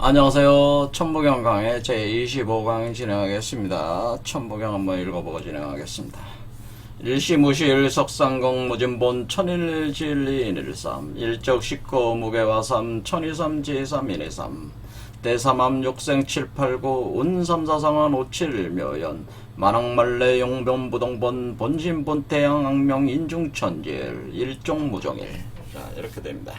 안녕하세요. 천부경 강의 제25강 진행하겠습니다. 천부경 한번 읽어보고 진행하겠습니다. 일시무실 석상공무진본 천일진리인일삼 일적식고 무게화삼 천이삼 지삼인이삼 대삼암 육생 789 운삼사상환 57묘연 만왕말래 용변부동본 본심본태양 악명 인중천질 일종무종일. 자, 이렇게 됩니다.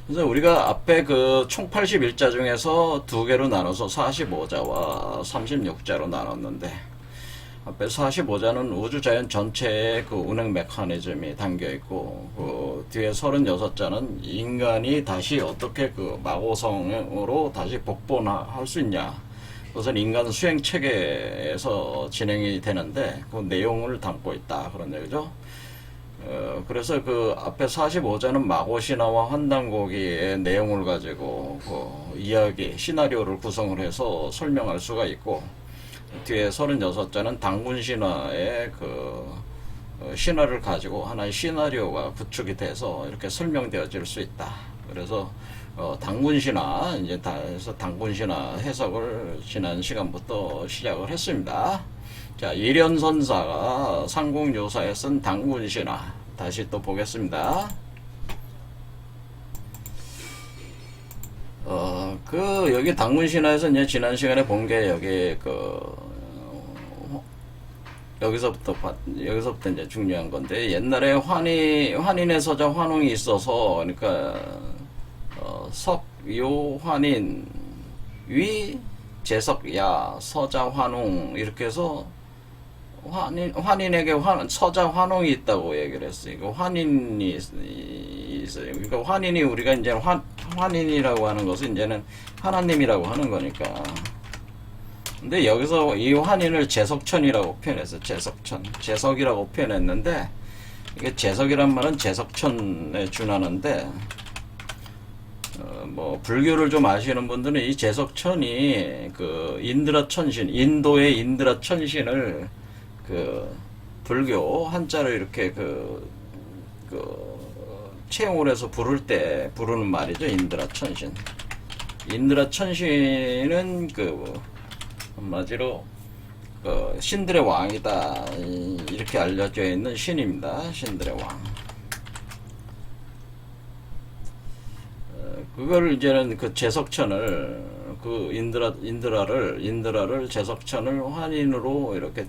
그래서 우리가 앞에 그 총 81자 중에서 두 개로 나눠서 45자와 36자로 나눴는데, 앞에 45자는 우주자연 전체의 그 운행 메커니즘이 담겨 있고, 그 뒤에 36자는 인간이 다시 어떻게 그 마고성으로 다시 복본할 수 있냐. 그것은 인간 수행 체계에서 진행이 되는데, 그 내용을 담고 있다. 그런 얘기죠. 그래서 그 앞에 45자는 마고신화와 환단고기의 내용을 가지고 그 이야기, 시나리오를 구성을 해서 설명할 수가 있고, 뒤에 36자는 당군신화의 그 신화를 가지고 하나의 시나리오가 구축이 돼서 이렇게 설명되어질 수 있다. 그래서 당군신화, 이제 당군신화 해석을 지난 시간부터 시작을 했습니다. 자, 일연선사가 상공요사에 쓴 당군신화 다시 또 보겠습니다. 여기 당군신화에서 이제 지난 시간에 본 게 여기 여기서부터 이제 중요한 건데, 옛날에 환인의 서자 환웅이 있어서, 그러니까 석요 환인 위 제석야 서자 환웅 이렇게 해서 환인에게 서자 환웅이 있다고 얘기를 했어요. 이거 환인이 있어요. 그러니까 환인이 우리가 이제 환인이라고 하는 것은 이제는 하나님이라고 하는 거니까. 근데 여기서 이 환인을 제석천이라고 표현했어요. 제석이라고 표현했는데, 이게 제석이란 말은 제석천에 준하는데, 불교를 좀 아시는 분들은 이 제석천이 그 인드라 천신, 인도의 인드라 천신을 불교 한자로 이렇게 채용을 해서 부를 때 부르는 말이죠. 인드라 천신. 인드라 천신은 한마디로 신들의 왕이다. 이렇게 알려져 있는 신입니다. 신들의 왕. 그걸 이제는 그 제석천을, 그 인드라를 제석천을 환인으로 이렇게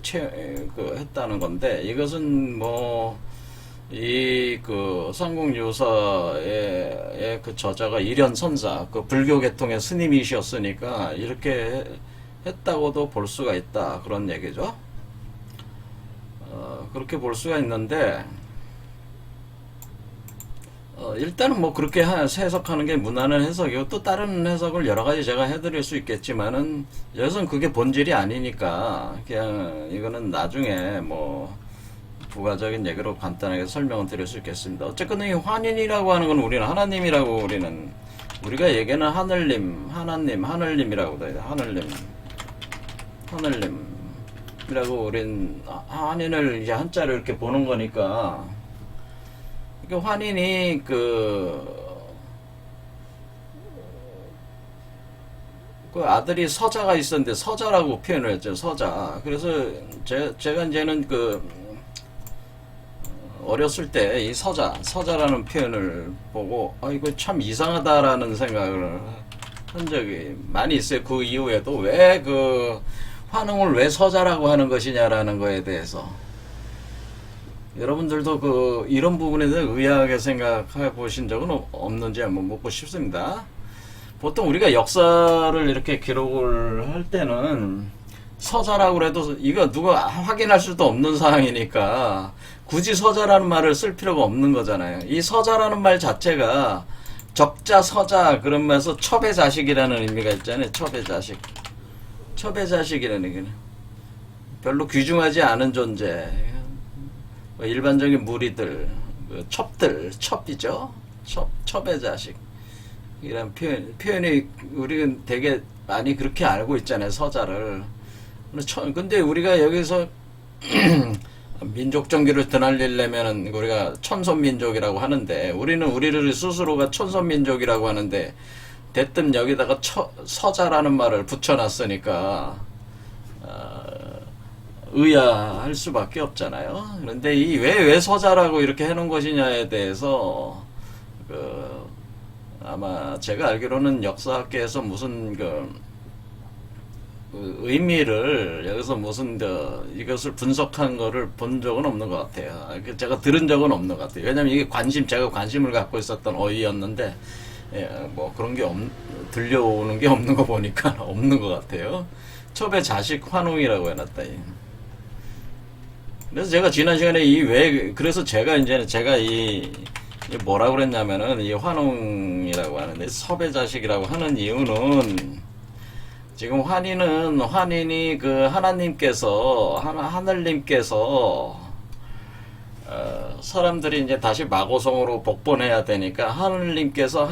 했다는 건데, 이것은 상공유사의 그 저자가 일연선사, 그 불교 계통의 스님이셨으니까 이렇게 했다고도 볼 수가 있다. 그런 얘기죠. 그렇게 볼 수가 있는데, 일단은 그렇게 해석하는 게 무난한 해석이고, 또 다른 해석을 여러 가지 제가 해드릴 수 있겠지만은, 여기서는 그게 본질이 아니니까, 그냥 이거는 나중에 부가적인 얘기로 간단하게 설명을 드릴 수 있겠습니다. 어쨌든 이 환인이라고 하는 건 우리는 하나님이라고 우리가 얘기하는 하늘님이라고 해요. 하늘님이라고 우린 환인을 이제 한자로 이렇게 보는 거니까, 환인이 그 아들이 서자가 있었는데 서자라고 표현을 했죠. 서자. 그래서 제가 이제는 어렸을 때 이 서자라는 표현을 보고 이거 참 이상하다라는 생각을 한 적이 많이 있어요. 그 이후에도 왜 환웅을 왜 서자라고 하는 것이냐라는 거에 대해서. 여러분들도 이런 부분에 대해 의아하게 생각해 보신 적은 없는지 한번 묻고 싶습니다. 보통 우리가 역사를 이렇게 기록을 할 때는 서자라고 해도 이거 누가 확인할 수도 없는 사항이니까 굳이 서자라는 말을 쓸 필요가 없는 거잖아요. 이 서자라는 말 자체가 적자, 서자 그러면서 첩의 자식이라는 의미가 있잖아요. 첩의 자식이라는 얘기는 별로 귀중하지 않은 존재. 일반적인 무리들, 첩이죠. 첩의 자식. 이런 표현이 우리는 되게 많이 그렇게 알고 있잖아요. 서자를. 근데 우리가 여기서 민족 정기를 드날리려면은 우리가 천손민족이라고 하는데, 우리는 우리를 스스로가 천손민족이라고 하는데, 대뜸 여기다가 서자라는 말을 붙여놨으니까 의아할 수밖에 없잖아요. 그런데 이 왜 서자라고 이렇게 해놓은 것이냐에 대해서 아마 제가 알기로는 역사학계에서 무슨 그 의미를 여기서 무슨 이것을 분석한 거를 본 적은 없는 것 같아요. 제가 들은 적은 없는 것 같아요. 왜냐면 이게 제가 관심을 갖고 있었던 어휘였는데 뭐 그런 게 들려오는 게 없는 거 보니까 없는 것 같아요. 첩의 자식 환웅이라고 해놨다. 그래서 제가 지난 시간에 그래서 제가 이 뭐라고 그랬냐면은 이 환웅이라고 하는데 섭의 자식이라고 하는 이유는 지금 환인이 그 하늘님께서 사람들이 이제 다시 마고성으로 복번해야 되니까 하늘님께서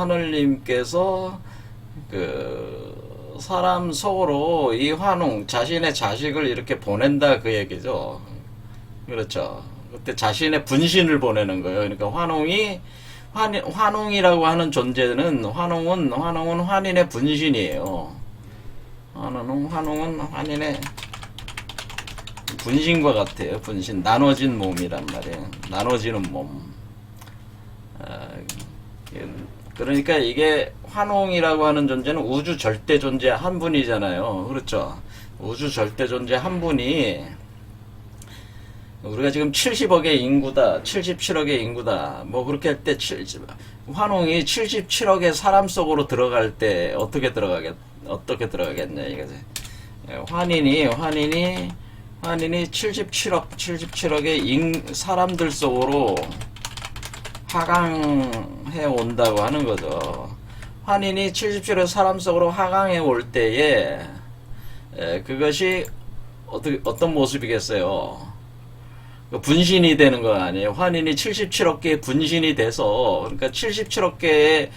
그 사람 속으로 이 환웅 자신의 자식을 이렇게 보낸다 그 얘기죠. 그렇죠. 그때 자신의 분신을 보내는 거예요. 그러니까 환웅이라고 하는 존재는 환웅은 환인의 분신이에요. 환웅은 환인의 분신과 같아요. 분신, 나눠진 몸이란 말이에요. 나눠지는 몸. 그러니까 이게 환웅이라고 하는 존재는 우주 절대 존재 한 분이잖아요. 그렇죠. 우주 절대 존재 한 분이 우리가 지금 70억의 인구다, 77억의 인구다, 뭐 그렇게 할 때 환웅이 77억의 사람 속으로 들어갈 때 어떻게 들어가겠냐 이거지. 환인이 77억의 사람들 속으로 하강해 온다고 하는 거죠. 환인이 77억 사람 속으로 하강해 올 때에 그것이 어떤 모습이겠어요? 분신이 되는 거 아니에요. 환인이 77억 개의 분신이 돼서, 그러니까 77억 개의,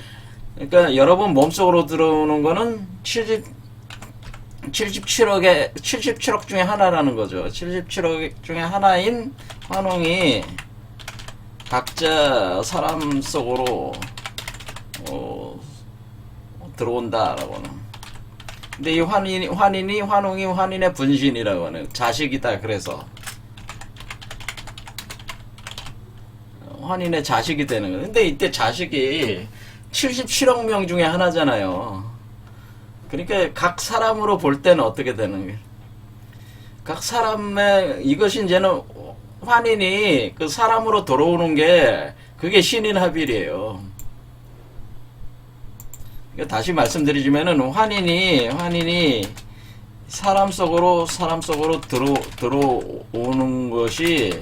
그러니까 여러분 몸속으로 들어오는 거는 77억 중에 하나라는 거죠. 77억 중에 하나인 환웅이 각자 사람 속으로 들어온다라고는. 근데 이 환웅이 환인의 분신이라고 하는 자식이다. 그래서 환인의 자식이 되는 거예요. 근데 이때 자식이 77억 명 중에 하나잖아요. 그러니까 각 사람으로 볼 때는 어떻게 되는 거예요? 각 사람의 이것이 이제는 환인이 그 사람으로 들어오는 게 그게 신인합일이에요. 그러니까 다시 말씀드리자면은 환인이 사람 속으로 들어오는 것이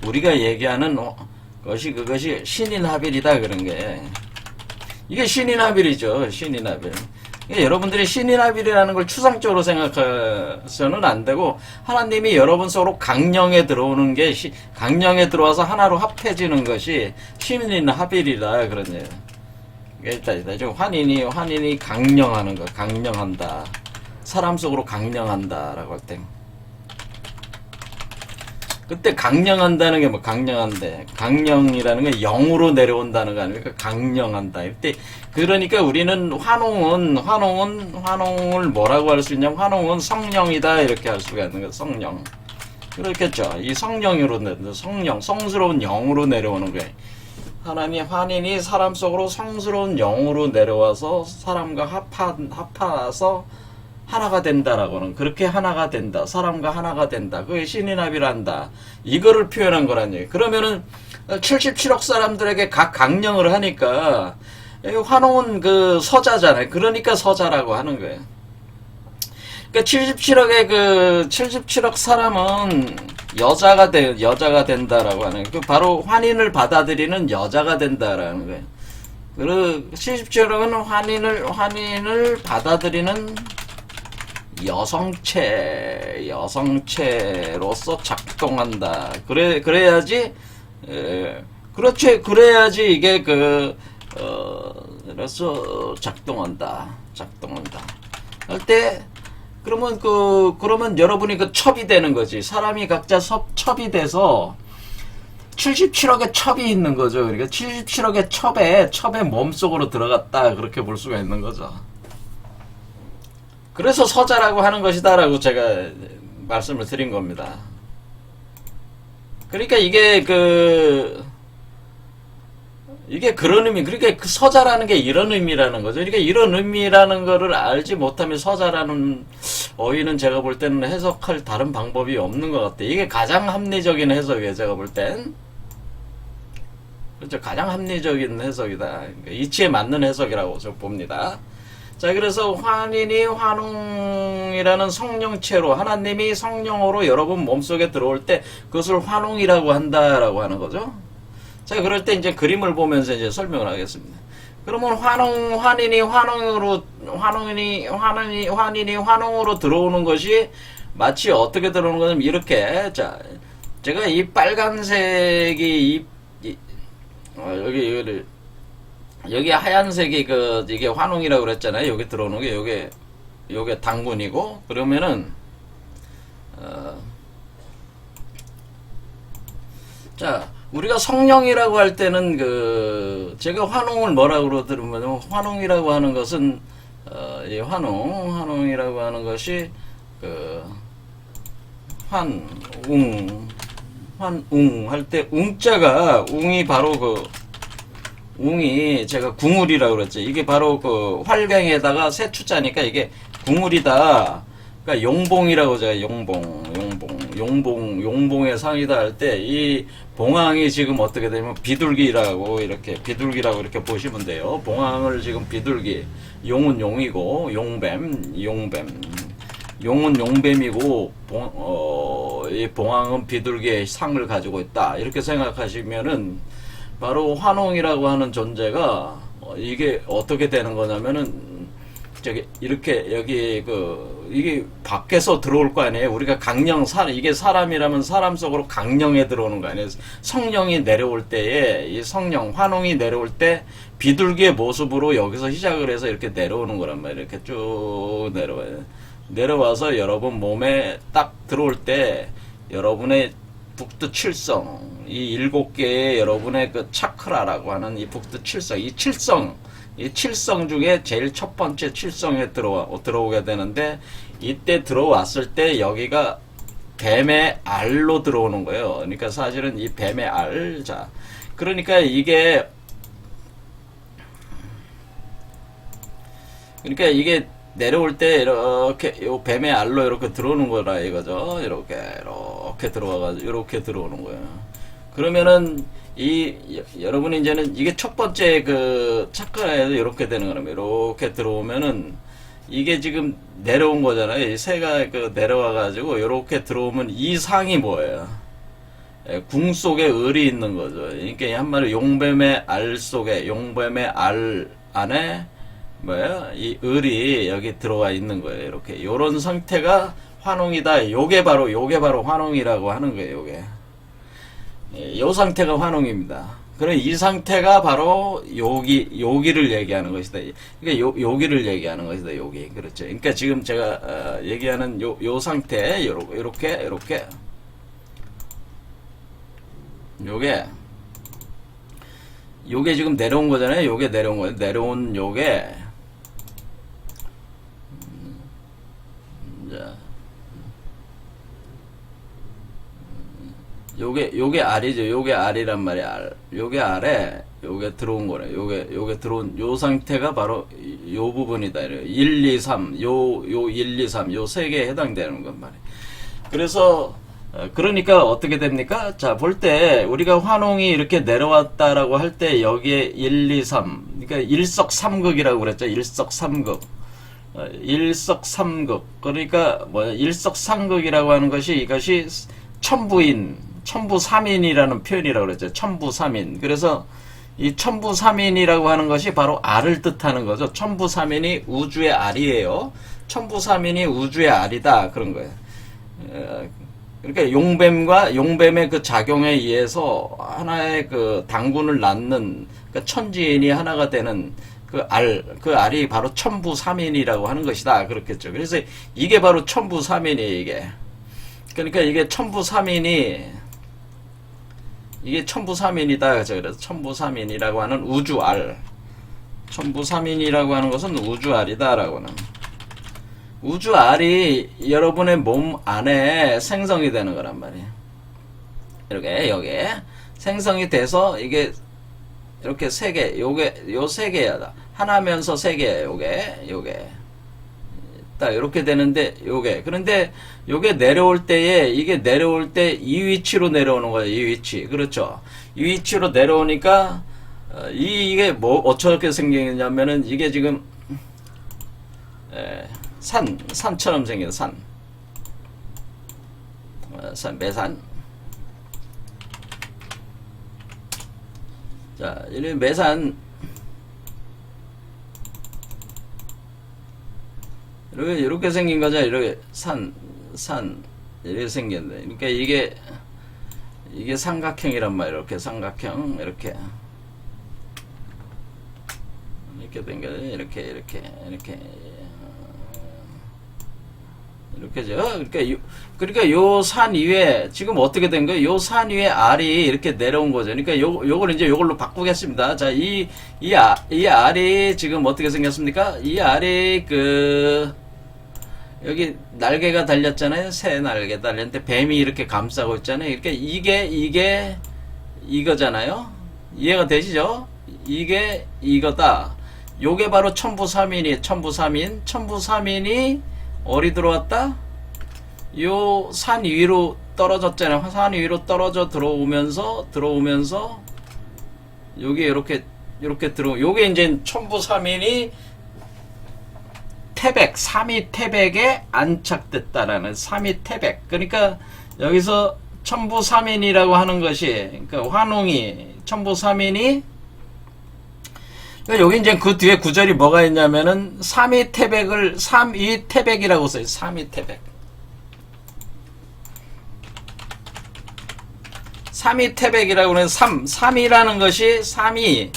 우리가 얘기하는 그것이 신인합일이다 그런 게 이게 신인합일이죠. 신인합일. 그러니까 여러분들이 신인합일이라는 걸 추상적으로 생각해서는 안 되고 하나님이 여러분 속으로 강령에 들어오는 게 강령에 들어와서 하나로 합해지는 것이 신인합일이다 그런 얘기예요. 일단 환인이 강령하는 거, 강령한다. 사람 속으로 강령한다라고 할 때. 그때 강령한다는 게 뭐 강령한데 강령이라는 게 영으로 내려온다는 거 아닙니까? 강령한다. 이때 그러니까 우리는 환웅을 뭐라고 할 수 있냐면 환웅은 성령이다 이렇게 할 수가 있는 거예요. 성령. 그렇겠죠. 이 성령으로 성스러운 영으로 내려오는 거예요. 환인이 사람 속으로 성스러운 영으로 내려와서 사람과 합하서 하나가 된다라고는 그렇게 하나가 된다. 사람과 하나가 된다. 그게 신인합이란다. 이거를 표현한 거란 얘기예요. 그러면은 77억 사람들에게 각 강령을 하니까 환웅은 그 서자잖아요. 그러니까 서자라고 하는 거예요. 그러니까 77억 사람은 여자가 된다라고 하는 그 바로 환인을 받아들이는 여자가 된다라는 거예요. 그리고 77억은 환인을 받아들이는 여성체로서 작동한다. 그래야지 그래야지 이게 그래서 작동한다. 할 때 그러면 여러분이 그 첩이 되는 거지. 사람이 각자 첩이 돼서 77억의 첩이 있는 거죠. 그러니까 77억의 첩의 몸속으로 들어갔다. 그렇게 볼 수가 있는 거죠. 그래서 서자라고 하는 것이다라고 제가 말씀을 드린 겁니다. 그러니까 이게 그런 의미, 그러니까 그 서자라는 게 이런 의미라는 거죠. 그러니까 이런 의미라는 거를 알지 못하면 서자라는 어휘는 제가 볼 때는 해석할 다른 방법이 없는 것 같아요. 이게 가장 합리적인 해석이에요, 제가 볼 땐. 그렇죠. 가장 합리적인 해석이다. 그러니까 이치에 맞는 해석이라고 저 봅니다. 자, 그래서 환인이 환웅이라는 성령체로 하나님이 성령으로 여러분 몸속에 들어올 때 그것을 환웅이라고 한다라고 하는 거죠. 자, 그럴 때 이제 그림을 보면서 이제 설명을 하겠습니다. 그러면 환인이 환웅으로 들어오는 것이 마치 어떻게 들어오는 거냐면 이렇게. 자, 제가 이 빨간색이 여기 하얀색이 이게 환웅이라고 그랬잖아요. 여기 들어오는 게 요게 당군이고, 그러면은 자, 우리가 성령이라고 할 때는 제가 환웅을 뭐라고 들으면 환웅이라고 하는 것은 이 환웅이라고 하는 것이 환웅 할 때 웅자가 웅이 바로 웅이 제가 궁울이라고 그랬죠. 이게 바로 활갱에다가 세추자니까 이게 궁울이다. 그러니까 용봉이라고 제가 용봉의 상이다 할 때 이 봉황이 지금 어떻게 되면 비둘기라고 이렇게 보시면 돼요. 봉황을 지금 비둘기, 용은 용이고 용은 용뱀이고 이 봉황은 비둘기의 상을 가지고 있다. 이렇게 생각하시면은 바로 환웅이라고 하는 존재가 이게 어떻게 되는 거냐면은 이렇게 여기 이게 밖에서 들어올 거 아니에요. 우리가 이게 사람이라면 사람 속으로 강령에 들어오는 거 아니에요. 성령이 내려올 때에 이 성령 환웅이 내려올 때 비둘기의 모습으로 여기서 시작을 해서 이렇게 내려오는 거란 말이에요. 이렇게 쭉 내려와서 여러분 몸에 딱 들어올 때 여러분의 북두 칠성, 이 7개의 여러분의 차크라라고 하는 이 북두 칠성, 이 칠성 중에 제일 첫 번째 칠성에 들어오게 되는데, 이때 들어왔을 때 여기가 뱀의 알로 들어오는 거예요. 그러니까 사실은 이 뱀의 알, 자, 그러니까 이게 내려올 때 이렇게 요 뱀의 알로 이렇게 들어오는 거라 이거죠. 이렇게 들어와가지고 이렇게 들어오는 거예요. 그러면은 여러분이 이제는 이게 첫 번째 차크라에서 이렇게 되는 거라면 이렇게 들어오면은 이게 지금 내려온 거잖아요. 이 새가 내려와가지고 이렇게 들어오면 이 상이 뭐예요? 궁 속에 을이 있는 거죠. 그러니까 한마디로 용뱀의 알 속에, 용뱀의 알 안에 이 을이 여기 들어와 있는 거예요. 이렇게 요런 상태가 환웅이다. 요게 바로 환웅이라고 하는 거예요. 요 상태가 환웅입니다. 그럼 이 상태가 바로 요기를 얘기하는 것이다. 그러니까 요기를 얘기하는 것이다. 요기. 그렇죠. 그러니까 지금 제가 얘기하는 요 상태, 요렇게 요게 지금 내려온 거잖아요. 요게 내려온 거예요. 내려온 요게 알이죠. 요게 알이란 말이야. 요게 알에 요게 들어온 거래. 요게 들어온 요 상태가 바로 요 부분이다. 1, 2, 3. 요 1, 2, 3. 요 세 개에 해당되는 건 말이야. 그래서 그러니까 어떻게 됩니까? 자, 볼 때 우리가 환웅이 이렇게 내려왔다라고 할 때 여기에 1, 2, 3. 그러니까 일석삼극이라고 그랬죠. 일석삼극. 일석삼극. 그러니까 일석삼극이라고 하는 것이 이것이 천부삼인이라는 표현이라고 그랬죠. 천부삼인. 그래서 이 천부삼인이라고 하는 것이 바로 알을 뜻하는 거죠. 천부삼인이 우주의 알이에요. 천부삼인이 우주의 알이다. 그런 거예요. 그러니까 용뱀의 그 작용에 의해서 하나의 당군을 낳는 천지인이 하나가 되는 그 알이 바로 천부삼인이라고 하는 것이다. 그렇겠죠. 그래서 이게 바로 천부삼인이에요, 이게. 그러니까 이게 천부삼인이다. 그래서 천부삼인이라고 하는 우주알. 천부삼인이라고 하는 것은 우주알이다라고 하는. 우주 R이 여러분의 몸 안에 생성이 되는 거란 말이에요. 이렇게 여기에 생성이 돼서 이게 이렇게 세 개, 요 세 개야. 하나면서 세 개야. 요게 딱 이렇게 되는데 그런데 요게 내려올 때에 이게 내려올 때 이 위치로 내려오는 거예요. 이 위치. 그렇죠. 이 위치로 내려오니까 이게 뭐 어떻게 생기냐면은 이게 지금 산처럼 생긴 매산. 자, 이런 매산 이렇게 생긴 거죠. 이렇게 산 이렇게 생겼네. 그러니까 이게 삼각형이란 말이에요. 이렇게 삼각형 이렇게 된 거죠. 이렇게죠. 그러니까 요 산 위에 지금 어떻게 된 거예요? 요 산 위에 R이 이렇게 내려온 거죠. 그러니까 요걸 이제 요걸로 바꾸겠습니다. 자, 이 R이 지금 어떻게 생겼습니까? 이 R이 여기 날개가 달렸잖아요. 새 날개 달렸는데 뱀이 이렇게 감싸고 있잖아요. 이렇게 이게 이거잖아요. 이해가 되시죠? 이게 이거다. 요게 바로 첨부삼인이 어디 들어왔다? 요 산 위로 떨어졌잖아요. 산 위로 떨어져 들어오면서 요게 이렇게 요게 이제 첨부삼인이 삼위 태백에 안착됐다라는 삼위 태백. 그러니까 여기서 첨부삼인이라고 하는 것이 그러니까 환웅이 첨부삼인이 여기 이제 그 뒤에 구절이 뭐가 있냐면은 삼위 태백이라고 써요. 삼위 태백. 삼위 태백이라고 하는 삼이라는 것이 삼이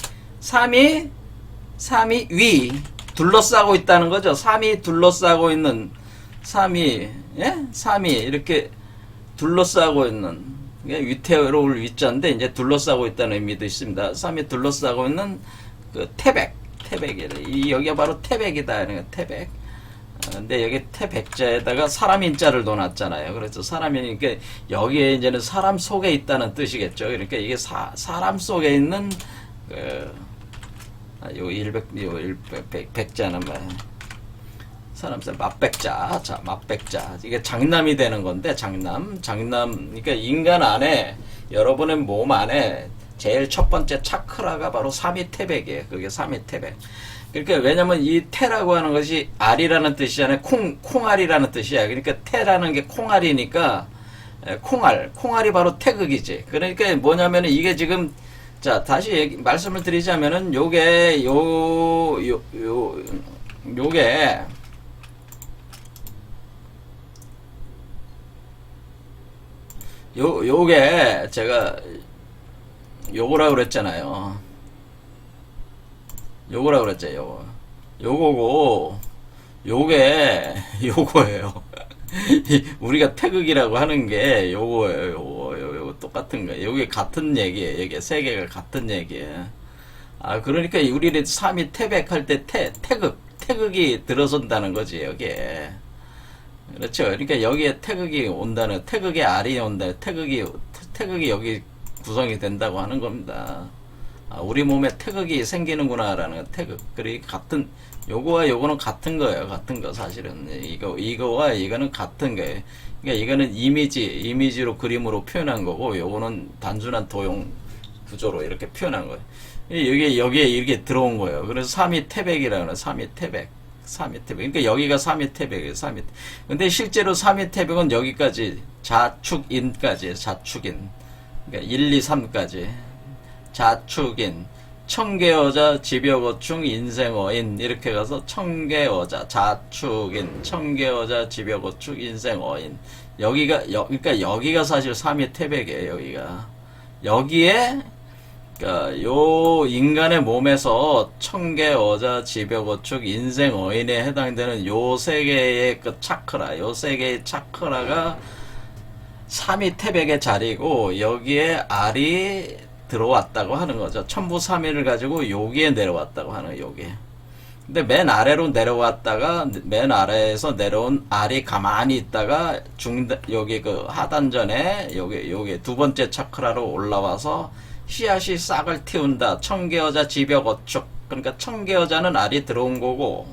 위 둘러싸고 있다는 거죠. 삼이 둘러싸고 있는 삼이 이렇게 둘러싸고 있는 위태로울 위자인데 이제 둘러싸고 있다는 의미도 있습니다. 삼이 둘러싸고 있는 그 태백이래. 여기가 바로 태백이다. 태백. 근데 여기 태백자에다가 사람인자를 넣어놨잖아요. 그래서 사람이니까 여기에 이제는 사람 속에 있다는 뜻이겠죠. 그러니까 이게 사람 속에 있는 백자는 뭐야? 맛백자. 자, 맛백자. 이게 장남이 되는 건데 장남. 그러니까 인간 안에 여러분의 몸 안에 제일 첫 번째 차크라가 바로 삼위태백이에요. 그게 삼위태백. 그러니까 왜냐면 이 태라고 하는 것이 알이라는 뜻이잖아요. 콩알이라는 뜻이야. 그러니까 태라는 게 콩알이니까 콩알이 바로 태극이지. 그러니까 뭐냐면은 이게 지금 자 다시 말씀을 드리자면은 요게 제가 요거라 그랬잖아요. 요거고 요거예요. 우리가 태극이라고 하는 게 요거예요. 요거 똑같은 거예요. 요게 같은 얘기예요. 이게 세 개가 같은 얘기예요. 그러니까 우리는 삼위 태백할 때 태극이 들어선다는 거지, 여기에. 그렇죠. 그러니까 여기에 태극이 온다는, 태극의 알이 온다. 태극이 여기 구성이 된다고 하는 겁니다. 우리 몸에 태극이 생기는구나라는 태극. 그리고 같은, 요거와 요거는 같은 거예요. 같은 거, 사실은. 이거와 이거는 같은 거예요. 그러니까 이거는 이미지로 그림으로 표현한 거고, 요거는 단순한 도형 구조로 이렇게 표현한 거예요. 여기에 이렇게 들어온 거예요. 그래서 삼위태백이라고 해요. 삼위태백. 그러니까 여기가 삼위태백이에요. 근데 실제로 삼위태백은 여기까지, 자축인까지, 자축인. 그러니까 1, 2, 3까지. 자축인, 청계어자, 지벽어충, 인생어인 이렇게 가서 청계어자, 자축인, 청계어자, 지벽어충, 인생어인. 그러니까 여기가 사실 삼위태백이에요. 여기에 그러니까 요 인간의 몸에서 청계어자, 지벽어축, 인생어인에 해당되는 요 세 개의 그 차크라, 요 세 개의 차크라가 삼위태백의 자리고 여기에 알이 들어왔다고 하는 거죠. 첨부삼위를 가지고 여기에 내려왔다고 하는 거예요. 근데 맨 아래로 내려왔다가 맨 아래에서 내려온 알이 가만히 있다가 여기 그 하단전에 여기 두 번째 차크라로 올라와서 씨앗이 싹을 틔운다. 청개여자 지벽어축. 그러니까 청개여자는 알이 들어온 거고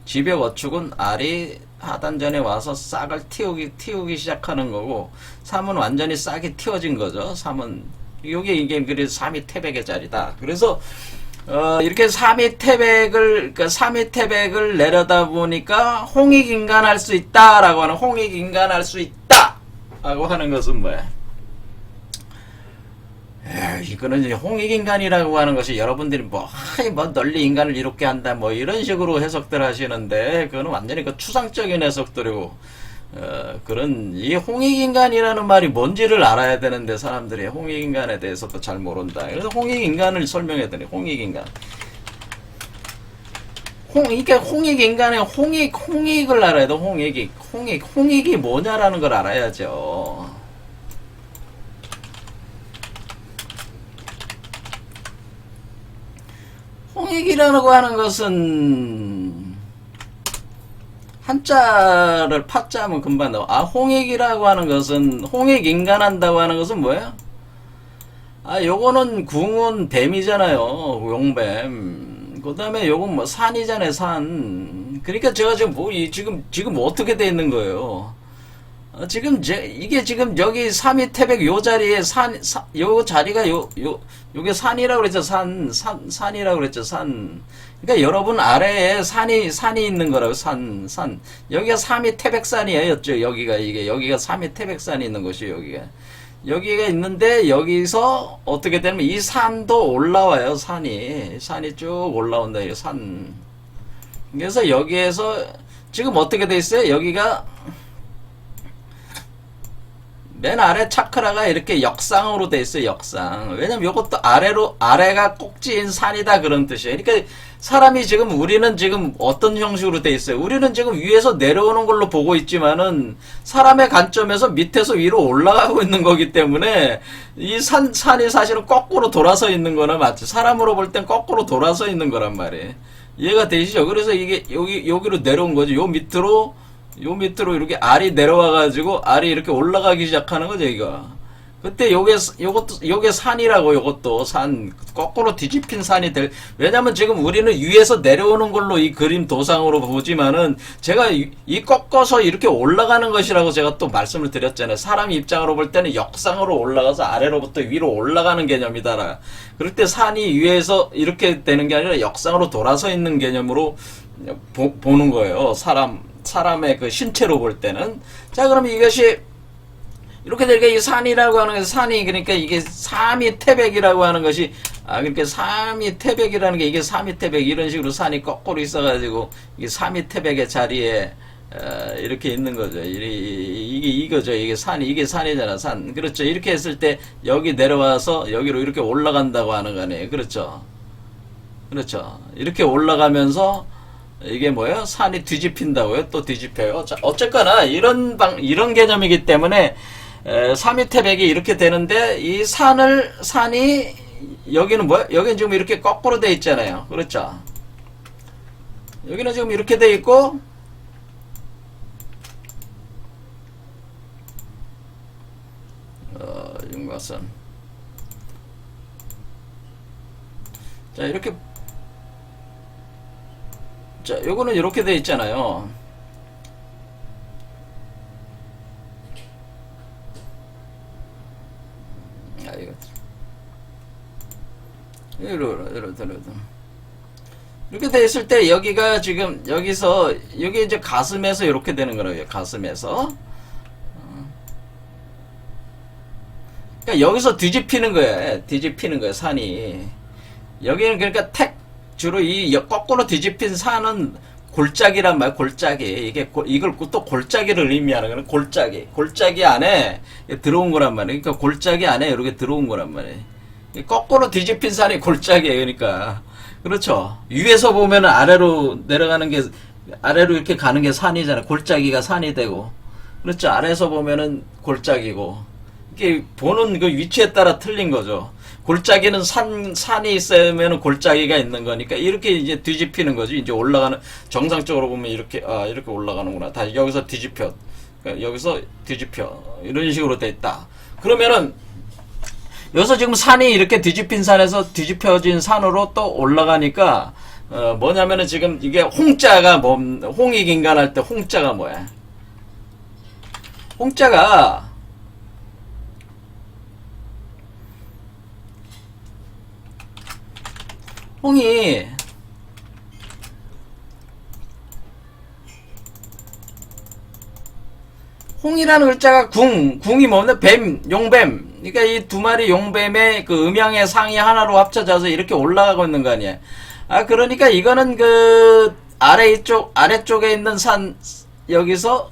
지벽어축은 알이 하단전에 와서 싹을 틔우기 시작하는 거고 3은 완전히 싹이 틔워진 거죠. 3은 이게 그래서 3이 태백의 자리다. 그래서 이렇게 3위 태백을, 그러니까 3위 태백을 내려다 보니까 홍익인간할 수 있다라고 하는, 홍익인간할 수 있다! 라고 하는 것은 뭐야? 이거는 이제 홍익인간이라고 하는 것이 여러분들이 뭐 널리 인간을 이롭게 한다, 뭐 이런 식으로 해석들 하시는데, 그거는 완전히 그 추상적인 해석들이고, 그런, 이 홍익인간이라는 말이 뭔지를 알아야 되는데, 사람들이 홍익인간에 대해서도 잘 모른다. 그래서 홍익인간을 설명해야 되네, 홍익인간. 이게 홍익인간의 홍익을 알아야 돼, 홍익이 뭐냐라는 걸 알아야죠. 홍익이라고 하는 것은, 한자를 파자하면 금방 나와. 홍익이라고 하는 것은, 홍익인간 한다고 하는 것은 뭐예요? 요거는 궁은 뱀이잖아요. 용뱀. 그 다음에 요건 뭐 산이잖아요, 산. 그러니까 제가 지금 어떻게 돼 있는 거예요? 이게 지금 여기 3위 태백 요 자리에 요 자리가 요게 산이라고 그랬죠, 산이라고 그랬죠, 산. 그러니까 여러분 아래에 산이 있는 거라고, 산. 여기가 3위 태백산이었죠, 여기가 3위 태백산이 있는 곳이 여기가 있는데, 여기서 어떻게 되면 이 산도 올라와요, 산이 쭉 올라온다, 이 산. 그래서 여기에서 지금 어떻게 돼 있어요? 여기가 맨 아래 차크라가 이렇게 역상으로 돼 있어요, 역상. 왜냐면 이것도 아래가 꼭지인 산이다, 그런 뜻이에요. 그러니까 우리는 지금 어떤 형식으로 돼 있어요? 우리는 지금 위에서 내려오는 걸로 보고 있지만은 사람의 관점에서 밑에서 위로 올라가고 있는 거기 때문에 이 산이 사실은 거꾸로 돌아서 있는 거나 맞지. 사람으로 볼 땐 거꾸로 돌아서 있는 거란 말이에요. 이해가 되시죠? 그래서 이게 여기로 내려온 거죠. 요 밑으로 이렇게 알이 내려와가지고 알이 이렇게 올라가기 시작하는 거죠, 이거. 그때 요게 산이라고, 요것도 산, 거꾸로 뒤집힌 산이 왜냐면 지금 우리는 위에서 내려오는 걸로 이 그림 도상으로 보지만은 제가 이 꺾어서 이렇게 올라가는 것이라고 제가 또 말씀을 드렸잖아요. 사람 입장으로 볼 때는 역상으로 올라가서 아래로부터 위로 올라가는 개념이다. 그럴 때 산이 위에서 이렇게 되는 게 아니라 역상으로 돌아서 있는 개념으로 보는 거예요. 사람의 그 신체로 볼 때는. 자, 그럼 이것이 이렇게 되니까 이 산이라고 하는 것이 그러니까 이게 3위 태백이라고 하는 것이 그러니까 3위 태백이라는 게 이게 3위 태백 이런 식으로 산이 거꾸로 있어가지고 이게 3위 태백의 자리에 이렇게 있는 거죠. 이거죠. 이게 산이잖아, 산. 그렇죠. 이렇게 했을 때 여기 내려와서 여기로 이렇게 올라간다고 하는 거네요. 그렇죠. 이렇게 올라가면서 이게 뭐예요? 산이 뒤집힌다고요? 또 뒤집혀요. 자, 어쨌거나 이런 개념이기 때문에 3위 태백이 이렇게 되는데 이 산이 여기는 뭐야? 여기는 지금 이렇게 거꾸로 돼 있잖아요. 그렇죠? 여기는 지금 이렇게 돼 있고 윤곽선. 자, 이렇게 자, 요거는 이렇게 돼 있잖아요. 이렇게 돼 있을 때 여기가 지금 여기 이제 가슴에서 이렇게 되는 거라고요. 가슴에서. 그러니까 여기서 뒤집히는 거예요, 산이. 여기는 그러니까 주로 거꾸로 뒤집힌 산은 골짜기란 말이야, 골짜기. 이걸 또 골짜기를 의미하는 거는 골짜기 안에 들어온 거란 말이야. 그러니까 골짜기 안에 이렇게 들어온 거란 말이야. 거꾸로 뒤집힌 산이 골짜기예요, 그러니까. 그렇죠. 위에서 보면은 아래로 이렇게 가는 게 산이잖아. 골짜기가 산이 되고. 그렇죠. 아래에서 보면은 골짜기고. 이게 보는 그 위치에 따라 틀린 거죠. 골짜기는 산이 있으면 골짜기가 있는 거니까 이렇게 이제 뒤집히는 거지. 이제 올라가는, 정상적으로 보면 이렇게, 이렇게 올라가는구나. 다시 여기서 뒤집혀. 그러니까 여기서 뒤집혀. 이런 식으로 돼 있다. 그러면은, 여기서 지금 산이 이렇게 뒤집힌 산에서 뒤집혀진 산으로 또 올라가니까, 뭐냐면은 지금 이게 홍자가 홍익인간 할 때 홍자가 뭐야? 홍자가, 홍이라는 글자가 궁이 뭐냐? 뱀, 용뱀. 그러니까 이 두 마리 용뱀의 그 음양의 상이 하나로 합쳐져서 이렇게 올라가고 있는 거 아니야. 그러니까 이거는 그 아래쪽에 있는 여기서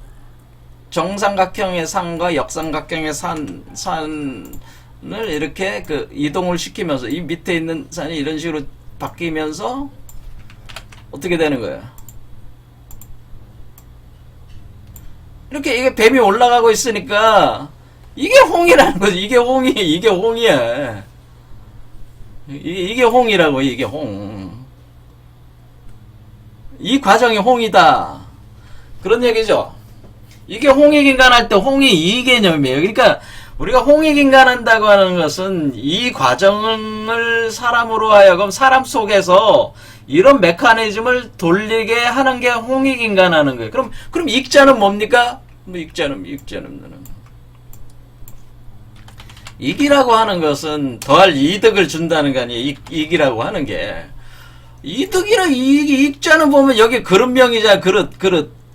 정삼각형의 산과 역삼각형의 산을 이렇게 그 이동을 시키면서 이 밑에 있는 산이 이런 식으로 바뀌면서 어떻게 되는 거예요? 이렇게 이게 뱀이 올라가고 있으니까 이게 홍이라는 거지. 이게 홍이야. 이게 홍이라고. 이게 홍. 이 과정이 홍이다. 그런 얘기죠. 이게 홍익인간 할 때 홍이 이 개념이에요. 그러니까 우리가 홍익인간 한다고 하는 것은 이 과정을 사람으로 하여금 사람 속에서 이런 메커니즘을 돌리게 하는 게 홍익인간 하는 거예요. 그럼 익자는 뭡니까? 익자는 익이라고 하는 것은 더할 이득을 준다는 거 아니에요. 익이라고 하는 게. 익자는 보면 여기 그릇명이잖아.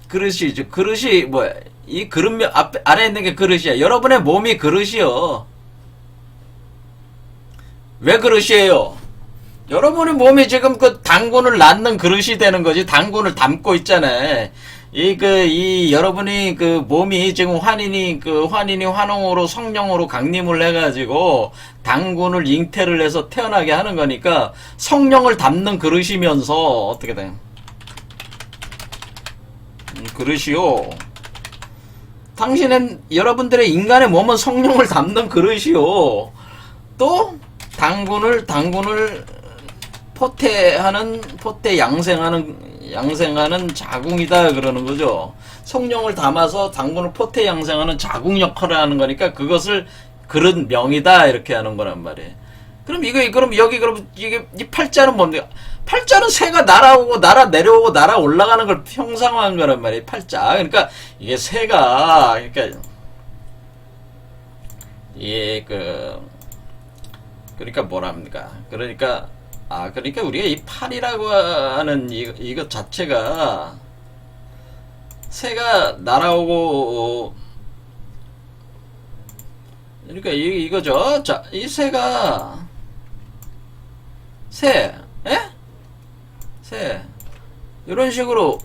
그릇이죠. 그릇이 뭐야? 이 그릇명 아래 있는 게 그릇이야. 여러분의 몸이 그릇이요. 왜 그릇이에요? 여러분의 몸이 지금 그 당군을 낳는 그릇이 되는 거지. 당군을 담고 있잖아요. 여러분이 그 몸이 지금 환인이 환웅으로 성령으로 강림을 해가지고 당군을 잉태를 해서 태어나게 하는 거니까 성령을 담는 그릇이면서 어떻게 돼요? 그릇이요. 여러분들의 인간의 몸은 성령을 담는 그릇이요. 또 당군을 양생하는 자궁이다 그러는 거죠. 성령을 담아서 당군을 양생하는 자궁 역할을 하는 거니까 그것을 그릇 명이다 이렇게 하는 거란 말이에요. 그럼 이게 이 팔자는 뭔데? 팔자는 새가 내려오고 날아 올라가는 걸 형상화한 거란 말이에요. 팔자. 그러니까 이게 새가 그러니까 뭐랍니까? 그러니까 우리가 이 팔이라고 하는 이것 자체가 새가 날아오고 그러니까 이거죠. 자, 이 새 이런 식으로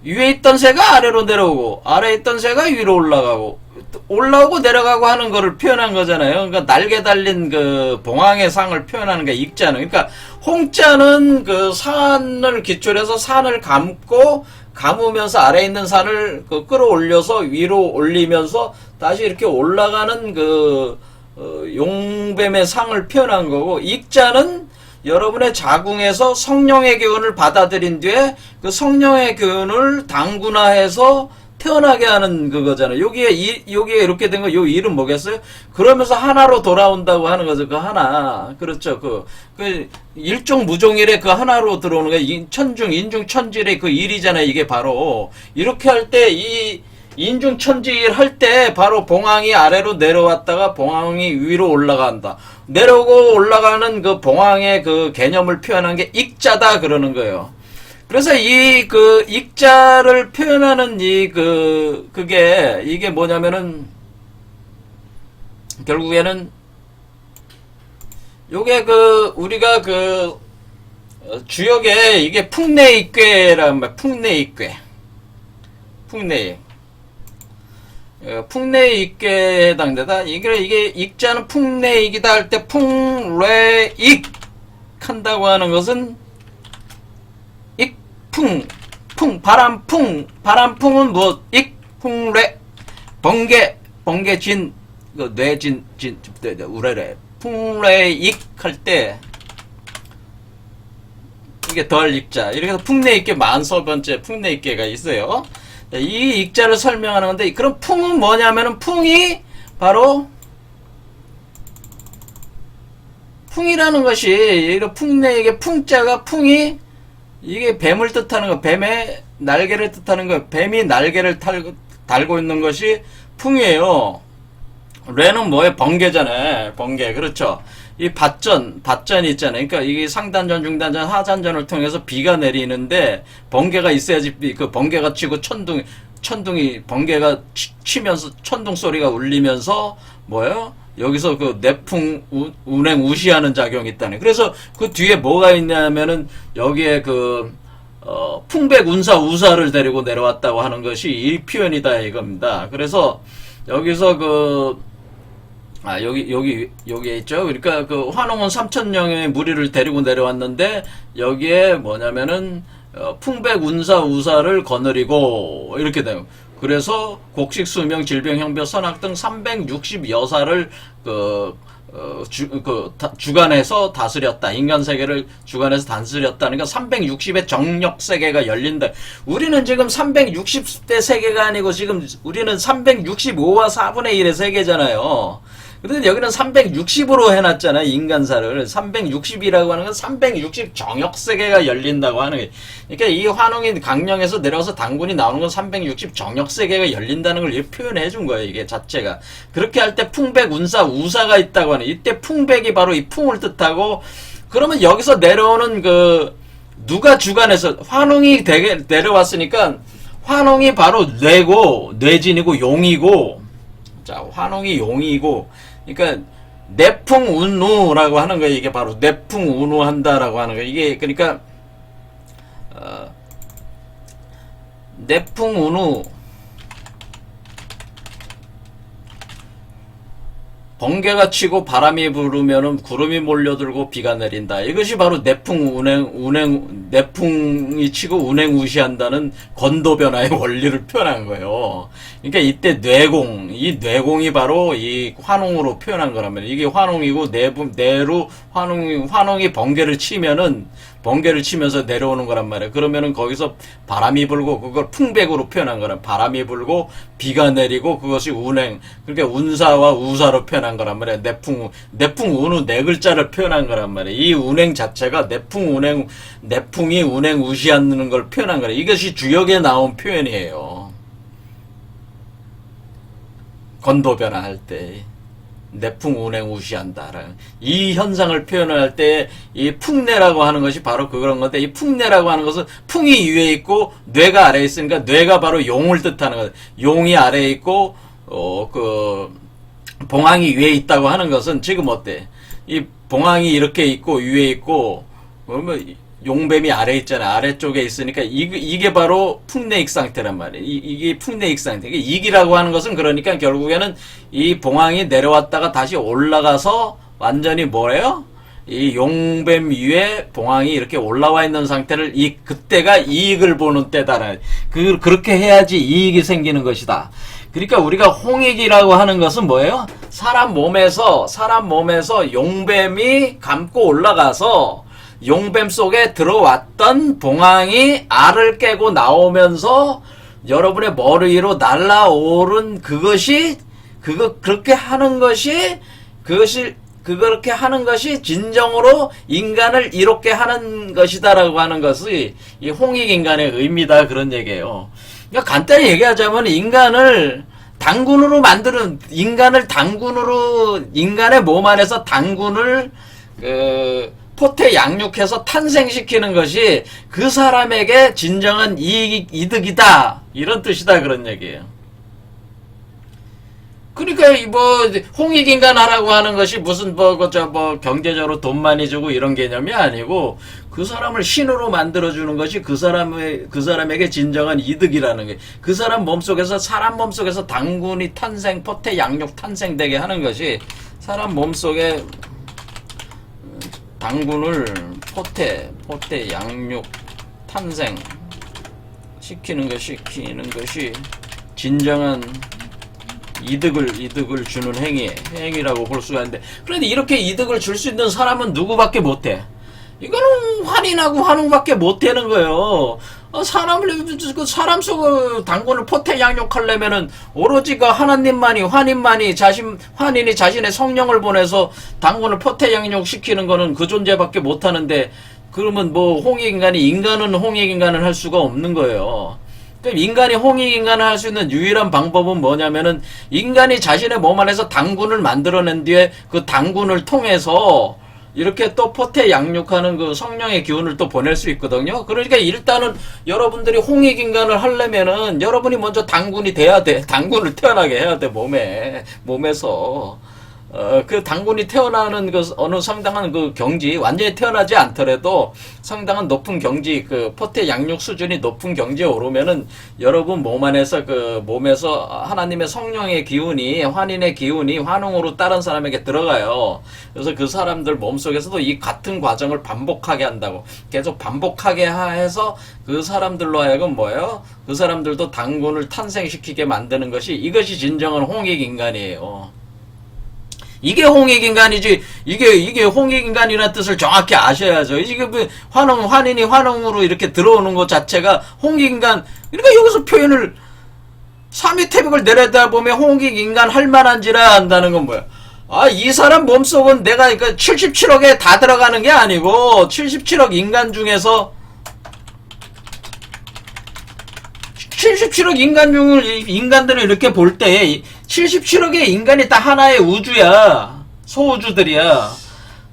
위에 있던 새가 아래로 내려오고 아래에 있던 새가 위로 올라오고 내려가고 하는 거를 표현한 거잖아요. 그러니까 날개 달린 그 봉황의 상을 표현하는 게 익자는. 그러니까 홍자는 그 산을 기초로 해서 산을 감으면서 아래에 있는 산을 끌어올려서 위로 올리면서 다시 이렇게 올라가는 용뱀의 상을 표현한 거고, 익자는 여러분의 자궁에서 성령의 교훈을 받아들인 뒤에 그 성령의 교훈을 당군화해서 태어나게 하는 그거잖아요. 여기에 이렇게 된 거, 요 일은 뭐겠어요? 그러면서 하나로 돌아온다고 하는 거죠. 그 하나. 그렇죠. 그 일종 무종일의 그 하나로 들어오는 게 인중 천질의 그 일이잖아요. 이게 바로. 이렇게 할 때 이 인중 천지일 할 때 바로 봉황이 아래로 내려왔다가 봉황이 위로 올라간다. 내려오고 올라가는 그 봉황의 그 개념을 표현한 게 익자다 그러는 거예요. 그래서 익자를 표현하는 이게 뭐냐면은 결국에는 요게 우리가 주역에 이게 풍내익괴란 말, 풍내익괴. 풍내익괴에 해당되다. 이게 익자는 풍내익이다 할 때 풍래익 한다고 하는 것은 바람풍은 뭐, 풍래, 번개진, 뇌진, 우레래, 풍래익 할 때 이게 덜 익자 이렇게 해서 풍래익계 만서번째 풍래익계가 있어요. 이 익자를 설명하는 건데 그럼 풍은 뭐냐면은 풍이 바로 풍이라는 것이 이런 풍래익의 풍자가 풍이 이게 뱀을 뜻하는 거, 뱀의 날개를 뜻하는 거, 뱀이 날개를 달고 있는 것이 풍이에요. 래는 뭐예요? 번개잖아요. 번개. 그렇죠. 이 밭전이 있잖아요. 그러니까 이게 상단전, 중단전, 하단전을 통해서 비가 내리는데 번개가 있어야지 그 번개가 치고 천둥이 번개가 치면서 천둥 소리가 울리면서 뭐예요? 여기서 그 내풍 운행 우시하는 작용이 있다네. 그래서 그 뒤에 뭐가 있냐면은 여기에 풍백 운사 우사를 데리고 내려왔다고 하는 것이 이 표현이다 이겁니다. 그래서 여기서 여기에 있죠. 그러니까 그 환웅은 3,000명의 무리를 데리고 내려왔는데 여기에 뭐냐면은 풍백 운사 우사를 거느리고 이렇게 돼요. 그래서 곡식, 수명, 질병, 형병, 선악 등 360여사를 주관해서 다스렸다. 인간 세계를 주관해서 다스렸다니까 360의 정력 세계가 열린다. 우리는 지금 360대 세계가 아니고 지금 우리는 365와 4분의 1의 세계잖아요. 근데 여기는 360으로 해놨잖아요. 인간사를. 360이라고 하는 건 360 정역세계가 열린다고 하는 게. 그러니까 이 환웅이 강령에서 내려와서 당군이 나오는 건 360 정역세계가 열린다는 걸 표현해 준 거예요. 이게 자체가. 그렇게 할 때 풍백, 운사, 우사가 있다고 하는. 이때 풍백이 바로 이 풍을 뜻하고 그러면 여기서 내려오는 누가 주관해서 환웅이 내려왔으니까 환웅이 바로 뇌진이고 용이고 자, 환웅이 용이고 그러니까 내풍운우라고 하는 거예요. 이게 바로 내풍운우한다라고 하는 거예요. 이게 그러니까 내풍운우 번개가 치고 바람이 불으면은 구름이 몰려들고 비가 내린다. 이것이 바로 내풍이 치고 운행우시한다는 건도변화의 원리를 표현한 거예요. 그러니까 이때 이 뇌공이 바로 이 환웅으로 표현한 거라면 이게 환웅이고 내로 환웅이 번개를 치면서 내려오는 거란 말이에요. 그러면은 거기서 바람이 불고 그걸 풍백으로 표현한 거란 바람이 불고 비가 내리고 그것이 운행 그러니까 운사와 우사로 표현한 거란 말이에요. 내풍운우 네 글자를 표현한 거란 말이에요. 이 운행 자체가 내풍이 운행 우시하는 걸 표현한 거예요. 이것이 주역에 나온 표현이에요. 건도변화 할 때. 내풍 운행 우시한다. 이 현상을 표현할 때 이 풍내라고 하는 것이 바로 그런 건데 이 풍내라고 하는 것은 풍이 위에 있고 뇌가 아래에 있으니까 뇌가 바로 용을 뜻하는 거예요. 용이 아래에 있고 봉황이 위에 있다고 하는 것은 지금 어때? 이 봉황이 이렇게 있고 위에 있고 그러면 용뱀이 아래에 있잖아. 아래쪽에 있으니까 이게 바로 풍내익 상태란 말이에요. 이게 풍내익 상태. 익이라고 하는 것은 그러니까 결국에는 이 봉황이 내려왔다가 다시 올라가서 완전히 뭐예요? 이 용뱀 위에 봉황이 이렇게 올라와 있는 상태를 그때가 이익을 보는 때다. 그렇게 해야지 이익이 생기는 것이다. 그러니까 우리가 홍익이라고 하는 것은 뭐예요? 사람 몸에서 용뱀이 감고 올라가서 용뱀 속에 들어왔던 봉황이 알을 깨고 나오면서 여러분의 머리 위로 날아오른 그렇게 하는 것이 진정으로 인간을 이롭게 하는 것이다라고 하는 것이 이 홍익인간의 의미다 그런 얘기예요. 그러니까 간단히 얘기하자면 인간의 몸 안에서 당군을 포태 양육해서 탄생시키는 것이 그 사람에게 진정한 이득이다 이런 뜻이다 그런 얘기예요. 그러니까 홍익인간 하라고 하는 것이 무슨 경제적으로 돈 많이 주고 이런 개념이 아니고 그 사람을 신으로 만들어주는 것이 그 사람에게 진정한 이득이라는 게 그 사람 몸속에서 당군이 포태 양육 탄생되게 하는 것이 사람 몸속에 당군을 포태 양육 탄생 시키는 것이 진정한 이득을 주는 행위라고 볼 수가 있는데, 그런데 이렇게 이득을 줄 수 있는 사람은 누구밖에 못해? 이거는 환인하고 환웅밖에 못되는 거예요. 사람 속의 당군을 포태 양육하려면은 오로지 그 하나님만이, 환인이 자신의 성령을 보내서 당군을 포태 양육시키는 거는 그 존재밖에 못하는데, 그러면 뭐 인간은 홍익인간을 할 수가 없는 거예요. 인간이 홍익인간을 할 수 있는 유일한 방법은 뭐냐면은, 인간이 자신의 몸 안에서 당군을 만들어낸 뒤에 그 당군을 통해서 이렇게 또 포태 양육하는 그 성령의 기운을 또 보낼 수 있거든요. 그러니까 일단은 여러분들이 홍익인간을 하려면은 여러분이 먼저 당군이 돼야 돼. 당군을 태어나게 해야 돼, 몸에서. 그 당군이 태어나는 그 어느 상당한 그 경지, 완전히 태어나지 않더라도 상당한 높은 경지, 그 포태 양육 수준이 높은 경지에 오르면은 여러분 몸에서 하나님의 성령의 기운이, 환인의 기운이 환웅으로 다른 사람에게 들어가요. 그래서 그 사람들 몸속에서도 이 같은 과정을 반복하게 한다고. 계속 반복하게 해서 그 사람들로 하여금 뭐예요? 그 사람들도 당군을 탄생시키게 만드는 이것이 진정한 홍익인간이에요. 이게 홍익인간이지. 이게 홍익인간이라는 뜻을 정확히 아셔야죠. 이게 환인이 환웅으로 이렇게 들어오는 것 자체가 홍익인간. 그러니까 여기서 표현을 삼위태백을 내려다보면 홍익인간 할 만한지라 한다는 건 뭐야? 이 사람 몸속은 내가 77억에 다 들어가는 게 아니고 77억 인간 중에서 77억 인간들을 이렇게 볼 때 77억의 인간이 다 하나의 우주야. 소우주들이야.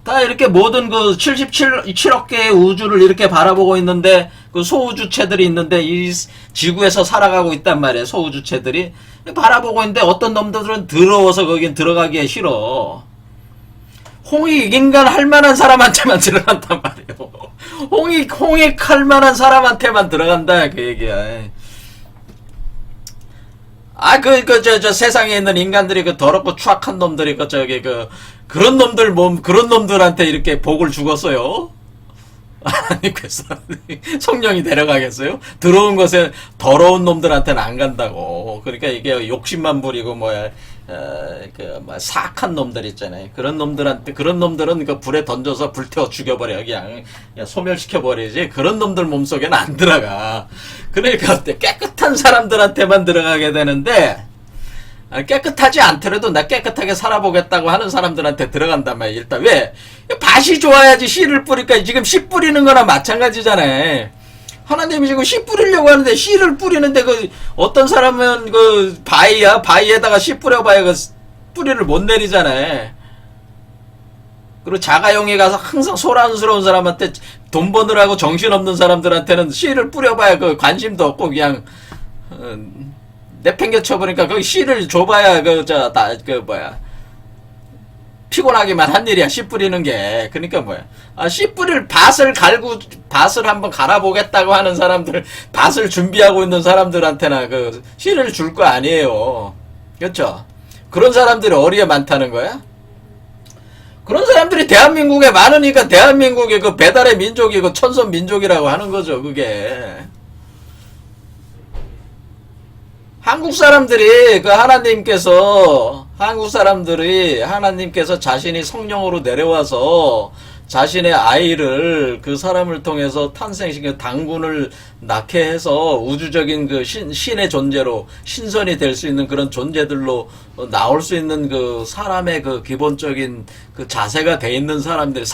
다 이렇게 모든 그 77억 개의 우주를 이렇게 바라보고 있는데, 그 소우주체들이 있는데, 이 지구에서 살아가고 있단 말이야. 소우주체들이 바라보고 있는데, 어떤 놈들은 더러워서 거긴 들어가기에 싫어. 홍익인간 할 만한 사람한테만 들어간단 말이에요. 홍익할 만한 사람한테만 들어간다, 그 얘기야. 세상에 있는 인간들이 더럽고 추악한 놈들이 그런 놈들한테 이렇게 복을 주겠어요? 아니, 성령이 데려가겠어요? 들어온 것에 더러운 놈들한테는 안 간다고. 그러니까 이게 욕심만 부리고 사악한 놈들 있잖아요. 그런 놈들은 그 불에 던져서 불태워 죽여버려. 그냥 소멸시켜버리지. 그런 놈들 몸속에는 안 들어가. 그러니까 깨끗한 사람들한테만 들어가게 되는데, 깨끗하지 않더라도 나 깨끗하게 살아보겠다고 하는 사람들한테 들어간단 말이야. 일단 왜? 밭이 좋아야지 씨를 뿌릴까. 지금 씨 뿌리는 거나 마찬가지잖아요. 하나님이 지금 씨 뿌리려고 하는데, 씨를 뿌리는데 어떤 사람은 바위에다가 씨 뿌려봐야 뿌리를 못 내리잖아요. 그리고 자가용에 가서 항상 소란스러운 사람한테, 돈 버느라고 정신없는 사람들한테는 씨를 뿌려봐야 관심도 없고 그냥 내팽겨 쳐버리니까 씨를 줘봐야 피곤하기만 한 일이야, 씨 뿌리는 게. 그러니까 씨 뿌릴 밭을 한번 갈아보겠다고 하는 사람들, 밭을 준비하고 있는 사람들한테나 씨를 줄 거 아니에요. 그렇죠? 그런 사람들이 어디에 많다는 거야? 그런 사람들이 대한민국에 많으니까 대한민국의 배달의 민족이 천선 민족이라고 하는 거죠, 그게. 한국 사람들이 하나님께서 자신이 성령으로 내려와서 자신의 아이를 그 사람을 통해서 탄생시켜 당군을 낳게 해서 우주적인 신의 존재로, 신선이 될 수 있는 그런 존재들로 나올 수 있는 사람의 기본적인 자세가 돼 있는 사람들이,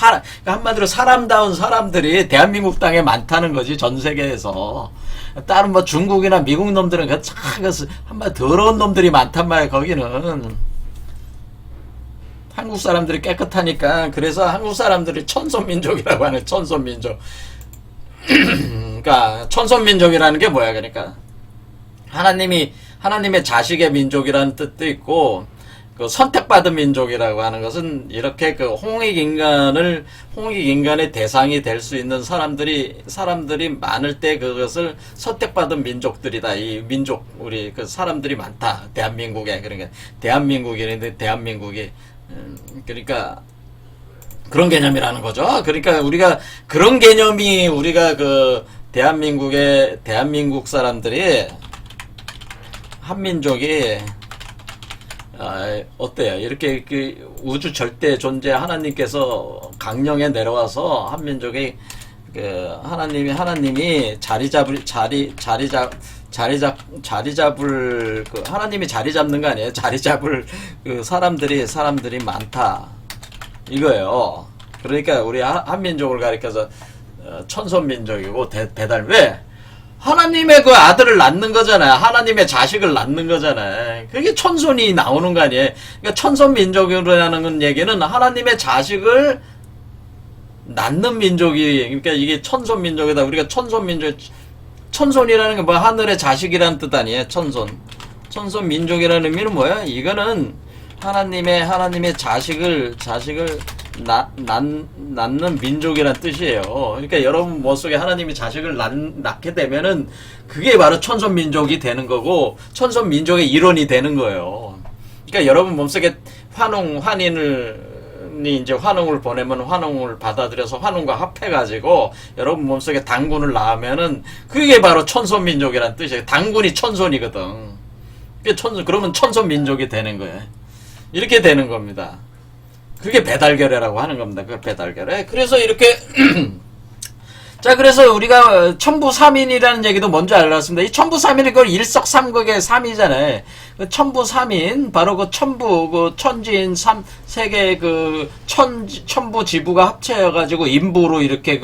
한마디로 사람다운 사람들이 대한민국 땅에 많다는 거지, 전 세계에서. 다른 중국이나 미국 놈들은 한마디 더러운 놈들이 많단 말이야, 거기는. 한국 사람들이 깨끗하니까. 그래서 한국 사람들이 천손민족이라고 하는, 천손민족. 그러니까 천손민족이라는 게 뭐야? 그러니까 하나님의 자식의 민족이라는 뜻도 있고, 선택받은 민족이라고 하는 것은 이렇게 홍익인간의 대상이 될 수 있는 사람들이 많을 때 그것을 선택받은 민족들이다. 이 민족, 우리 사람들이 많다, 대한민국에. 그러니까 대한민국이 그러니까 그런 개념이라는 거죠. 그러니까 우리가 그런 개념이, 대한민국 사람들이, 한민족이 어때요? 이렇게 그 우주 절대 존재 하나님께서 강령에 내려와서 한민족이 그 하나님이 자리 잡을 그 하나님이 자리 잡는 거 아니에요? 자리 잡을 그 사람들이 많다 이거예요. 그러니까 우리 한민족을 가리켜서 천손민족이고 배달 왜? 하나님의 그 아들을 낳는 거잖아요. 하나님의 자식을 낳는 거잖아요. 그게 천손이 나오는 거 아니에요. 그러니까 천손민족이라는 얘기는 하나님의 자식을 낳는 민족이, 그러니까 이게 천손민족이다. 우리가 천손민족, 천손이라는 게 뭐 하늘의 자식이라는 뜻 아니에요. 천손민족이라는 의미는 뭐야? 이거는 하나님의 자식을 낳는 민족이란 뜻이에요. 그러니까 여러분 머릿속에 하나님이 자식을 낳게 되면은 그게 바로 천손민족이 되는 거고 천손민족의 일원이 되는 거예요. 그러니까 여러분 몸속에 이제 환웅을 보내면 환웅을 받아들여서 환웅과 합해가지고 여러분 몸속에 당군을 낳으면은 그게 바로 천손민족이란 뜻이에요. 당군이 천손이거든. 그러면 천손민족이 되는 거예요. 이렇게 되는 겁니다. 그게 배달결례라고 하는 겁니다. 그 배달결례. 그래서 이렇게 자, 그래서 우리가 천부삼인이라는 얘기도 먼저 알았습니다. 이 천부삼인이 그걸 일석삼극의 삼이잖아요. 그 천부삼인, 바로 그 천부, 그 천지인 세계 그 천부 지부가 합쳐가지고 인부로 이렇게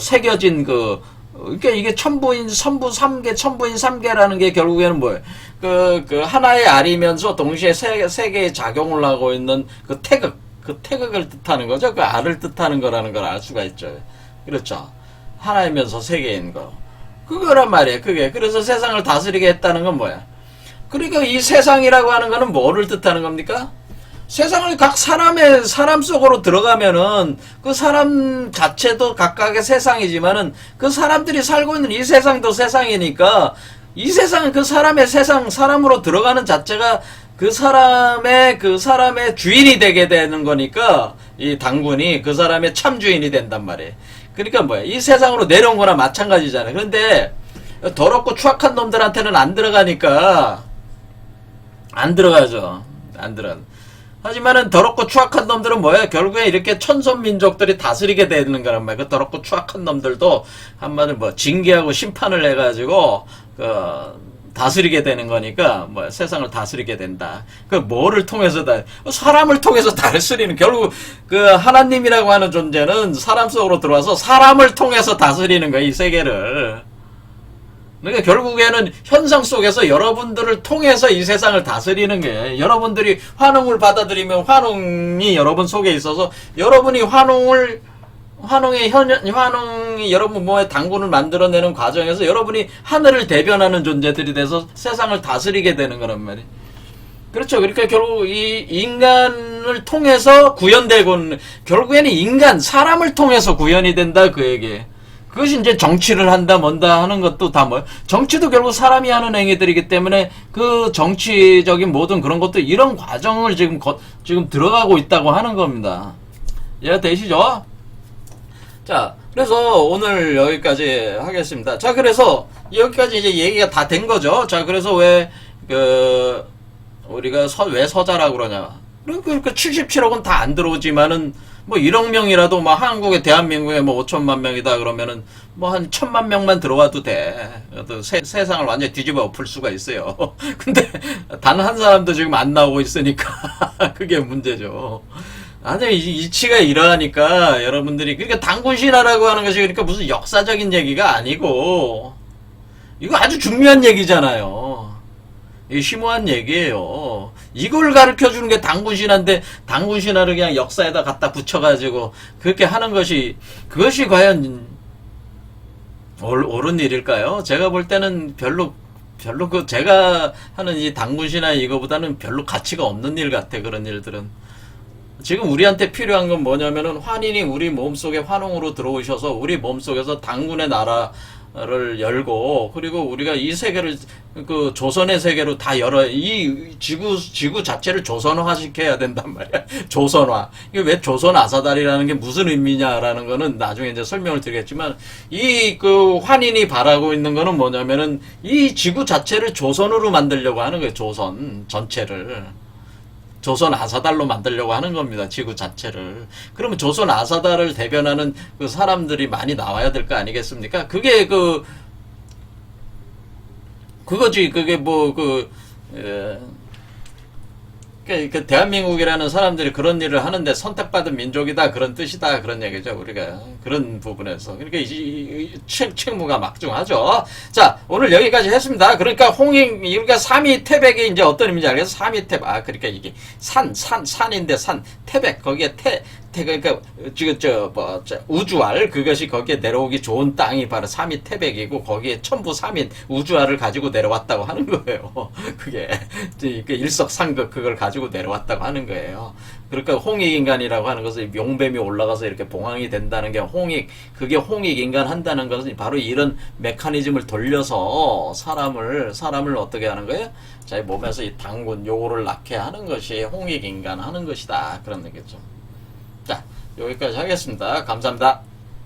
새겨진 그러니까 이게 천부인 삼계라는 게 결국에는 뭐예요? 그 하나의 알이면서 동시에 세 개의 작용을 하고 있는 그 태극을 뜻하는 거죠. 그 알을 뜻하는 거라는 걸 알 수가 있죠. 그렇죠. 하나이면서 세 개인 거. 그거란 말이에요. 그게. 그래서 세상을 다스리게 했다는 건 뭐야? 그러니까 이 세상이라고 하는 거는 뭐를 뜻하는 겁니까? 세상을 사람 속으로 들어가면은 그 사람 자체도 각각의 세상이지만은 그 사람들이 살고 있는 이 세상도 세상이니까 이 세상은 그 사람의 세상, 사람으로 들어가는 자체가 그 사람의 주인이 되게 되는 거니까 이 당군이 그 사람의 참 주인이 된단 말이에요. 그러니까 뭐야? 이 세상으로 내려온 거나 마찬가지잖아요. 그런데 더럽고 추악한 놈들한테는 안 들어가니까 안 들어가죠. 안 들어가. 하지만은 더럽고 추악한 놈들은 뭐야? 결국에 이렇게 천손민족들이 다스리게 되는 거란 말이야. 그 더럽고 추악한 놈들도 한마디로 뭐 징계하고 심판을 해가지고 다스리게 되는 거니까 뭐 세상을 다스리게 된다. 그 뭐를 통해서 사람을 통해서 다스리는 결국 그 하나님이라고 하는 존재는 사람 속으로 들어와서 사람을 통해서 다스리는 거야. 이 세계를. 그러니까 결국에는 현상 속에서 여러분들을 통해서 이 세상을 다스리는 거예요. 여러분들이 환웅을 받아들이면 환웅이 여러분 속에 있어서 여러분이 환웅이 여러분 몸에 당군을 만들어내는 과정에서 여러분이 하늘을 대변하는 존재들이 돼서 세상을 다스리게 되는 거란 말이에요. 그렇죠. 그러니까 결국 이 인간을 통해서 구현되고 결국에는 사람을 통해서 구현이 된다 그 얘기예요. 그것이 이제 정치를 한다 뭔다 하는 것도 다 정치도 결국 사람이 하는 행위들이기 때문에 그 정치적인 모든 그런 것도 이런 과정을 지금 들어가고 있다고 하는 겁니다. 이해가 되시죠? 자, 그래서 오늘 여기까지 하겠습니다. 자, 그래서 여기까지 이제 얘기가 다 된 거죠. 자, 그래서 우리가 왜 서자라고 그러냐. 그러니까 77억은 다 안 들어오지만은 뭐 1억 명이라도 뭐 한국에 대한민국에 뭐 5천만 명이다 그러면은 뭐 한 1,000만 명만 들어와도 돼. 세상을 완전히 뒤집어 엎을 수가 있어요. 근데 단 한 사람도 지금 안 나오고 있으니까 그게 문제죠. 아니 이치가 이러하니까 여러분들이 그러니까 당군신화라고 하는 것이 그러니까 무슨 역사적인 얘기가 아니고 이거 아주 중요한 얘기잖아요. 이게 심오한 얘기예요. 이걸 가르쳐주는 게 당군신화인데 당군신화를 그냥 역사에다 갖다 붙여가지고 그렇게 하는 그것이 과연 옳은 일일까요? 제가 볼 때는 별로 제가 하는 이 당군신화 이거보다는 별로 가치가 없는 일 같아. 그런 일들은 지금 우리한테 필요한 건 뭐냐면은 환인이 우리 몸속에 환웅으로 들어오셔서 우리 몸속에서 당군의 나라를 열고 그리고 우리가 이 세계를 그 조선의 세계로 다 열어 이 지구 자체를 조선화 시켜야 된단 말이야. 조선화. 이게 왜 조선 아사달이라는 게 무슨 의미냐라는 거는 나중에 이제 설명을 드리겠지만 이 그 환인이 바라고 있는 거는 뭐냐면은 이 지구 자체를 조선으로 만들려고 하는 거예요. 조선 전체를. 조선 아사달로 만들려고 하는 겁니다. 지구 자체를. 그러면 조선 아사달을 대변하는 그 사람들이 많이 나와야 될 거 아니겠습니까? 그게 그거지. 그게 그 대한민국이라는 사람들이 그런 일을 하는데 선택받은 민족이다 그런 뜻이다 그런 얘기죠. 우리가 그런 부분에서 그러니까 이 책무가 막중하죠. 자, 오늘 여기까지 했습니다. 그러니까 홍익 우리가 삼위 태백이 이제 어떤 의미인지 알겠어? 삼위 태백. 그러니까 이게 산인데 태백 거기에 그러니까 지금 우주알 그것이 거기에 내려오기 좋은 땅이 바로 삼위 태백이고 거기에 천부 삼인 우주알을 가지고 내려왔다고 하는 거예요. 그게 일석삼극 그걸 가지고 내려왔다고 하는 거예요. 그러니까 홍익인간이라고 하는 것은 용뱀이 올라가서 이렇게 봉황이 된다는 게 그게 홍익인간 한다는 것은 바로 이런 메커니즘을 돌려서 사람을 어떻게 하는 거예요? 자기 몸에서 이 당군 요거를 낳게 하는 것이 홍익인간 하는 것이다 그런 얘기죠. 자, 여기까지 하겠습니다. 감사합니다.